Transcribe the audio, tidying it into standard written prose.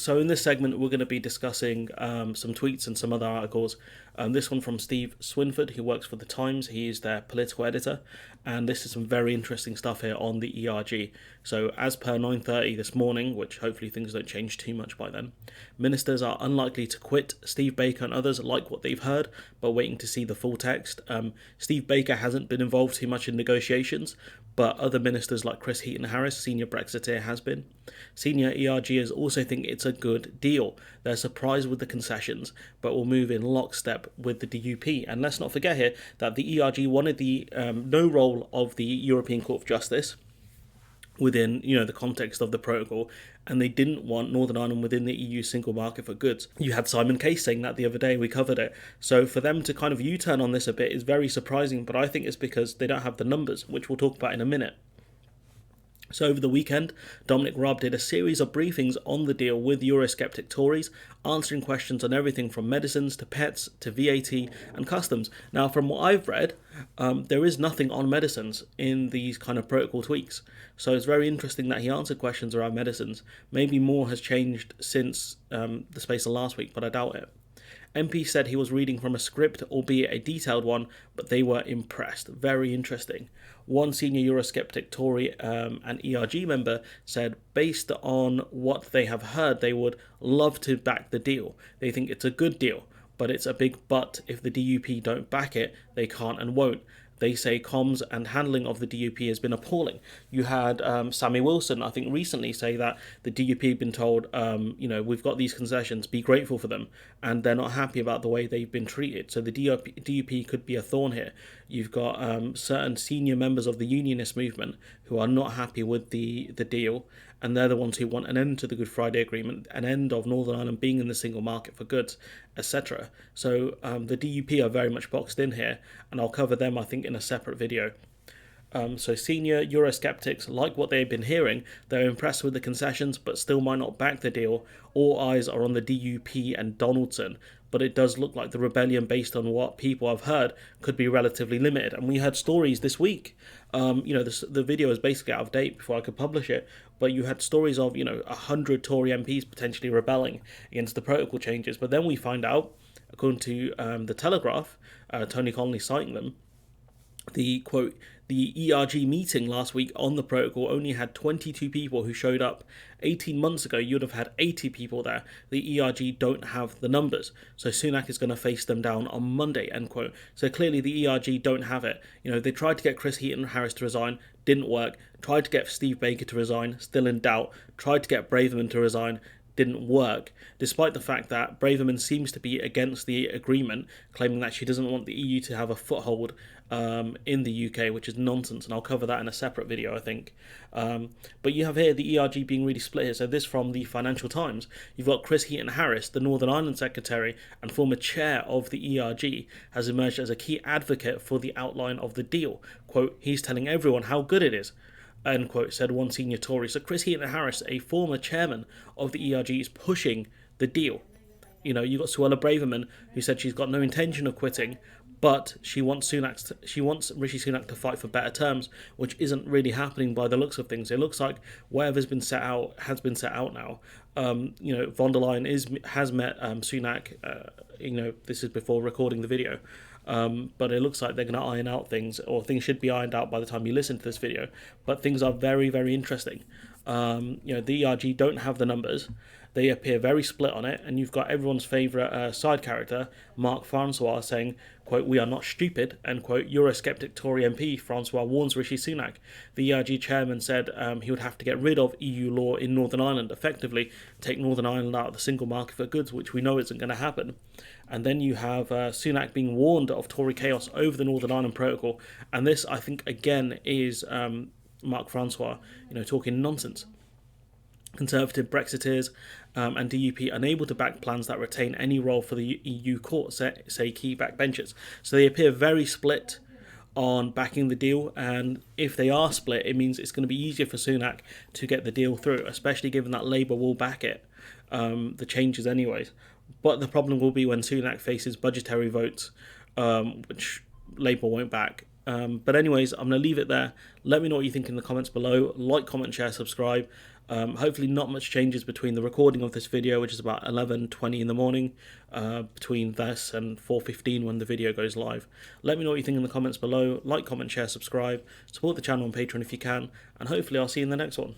So in this segment, we're going to be discussing some tweets and some other articles. This one from Steve Swinford, who works for The Times. He is their political editor. And this is some very interesting stuff here on the ERG. So as per 9:30 this morning, which hopefully things don't change too much by then, ministers are unlikely to quit. Steve Baker and others like what they've heard, but waiting to see the full text. Steve Baker hasn't been involved too much in negotiations, but other ministers like Chris Heaton-Harris, senior Brexiteer, has been. Senior ERGers also think it's a good deal. They're surprised with the concessions, but will move in lockstep with the DUP. And let's not forget here that the ERG wanted the no role of the European Court of Justice within the context of the protocol, and they didn't want Northern Ireland within the EU single market for goods. You had Simon Case saying that the other day, we covered it. So for them to kind of U-turn on this a bit is very surprising, but I think it's because they don't have the numbers, which we'll talk about in a minute. So over the weekend, Dominic Raab did a series of briefings on the deal with Eurosceptic Tories, answering questions on everything from medicines to pets to VAT and customs. Now, from what I've read, there is nothing on medicines in these kind of protocol tweaks. So it's very interesting that he answered questions around medicines. Maybe more has changed since the space of last week, but I doubt it. MP said he was reading from a script, albeit a detailed one, but they were impressed. Very interesting. One senior Eurosceptic Tory and ERG member said, based on what they have heard, they would love to back the deal. They think it's a good deal, but it's a big but. If the DUP don't back it, they can't and won't. They say comms and handling of the DUP has been appalling. You had Sammy Wilson, I think, recently say that the DUP had been told, we've got these concessions, be grateful for them, and they're not happy about the way they've been treated. So the DUP could be a thorn here. You've got certain senior members of the unionist movement who are not happy with the deal, and they're the ones who want an end to the Good Friday Agreement, an end of Northern Ireland being in the single market for goods, etc. So the DUP are very much boxed in here, and I'll cover them, I think, in a separate video. So senior Eurosceptics like what they've been hearing. They're impressed with the concessions, but still might not back the deal. All eyes are on the DUP and Donaldson, but it does look like the rebellion, based on what people have heard, could be relatively limited. And we had stories this week. The video is basically out of date before I could publish it, but you had stories of 100 Tory MPs potentially rebelling against the protocol changes. But then we find out, according to the Telegraph, Tony Connolly citing them, the quote, the ERG meeting last week on the protocol only had 22 people who showed up. 18 months ago, you'd have had 80 people there. The ERG don't have the numbers. So Sunak is going to face them down on Monday, end quote. So clearly the ERG don't have it. They tried to get Chris Heaton-Harris to resign, didn't work. Tried to get Steve Baker to resign, still in doubt. Tried to get Braverman to resign, didn't work, despite the fact that Braverman seems to be against the agreement, claiming that she doesn't want the EU to have a foothold in the UK, which is nonsense, and I'll cover that in a separate video, I think. But you have here the ERG being really split here. So this from the Financial Times. You've got Chris Heaton-Harris, the Northern Ireland Secretary and former chair of the ERG, has emerged as a key advocate for the outline of the deal. Quote, he's telling everyone how good it is, end quote, said one senior Tory. So Chris Heaton-Harris, a former chairman of the ERG, is pushing the deal. You got Suella Braverman, who said she's got no intention of quitting, but she wants Rishi Sunak to fight for better terms, which isn't really happening by the looks of things. It looks like whatever's been set out has been set out now. Von der Leyen has met Sunak. This is before recording the video. But it looks like they're going to iron out things, or things should be ironed out by the time you listen to this video. But things are very, very interesting. The ERG don't have the numbers. They appear very split on it, and you've got everyone's favourite side character, Mark Francois, saying, quote, we are not stupid, end quote. Eurosceptic Tory MP Francois warns Rishi Sunak. The ERG chairman said he would have to get rid of EU law in Northern Ireland, effectively take Northern Ireland out of the single market for goods, which we know isn't going to happen. And then you have Sunak being warned of Tory chaos over the Northern Ireland Protocol, and this, I think, again, is Mark Francois, talking nonsense. Conservative Brexiteers and DUP unable to back plans that retain any role for the EU court, say key backbenchers. So they appear very split on backing the deal, and if they are split, it means it's going to be easier for Sunak to get the deal through, especially given that Labour will back it, the changes anyways. But the problem will be when Sunak faces budgetary votes, which Labour won't back. But anyways, I'm going to leave it there. Let me know what you think in the comments below. Like, comment, share, subscribe. Hopefully not much changes between the recording of this video, which is about 11:20 in the morning, between this and 4:15 when the video goes live. Let me know what you think in the comments below. Like, comment, share, subscribe. Support the channel on Patreon if you can, and hopefully I'll see you in the next one.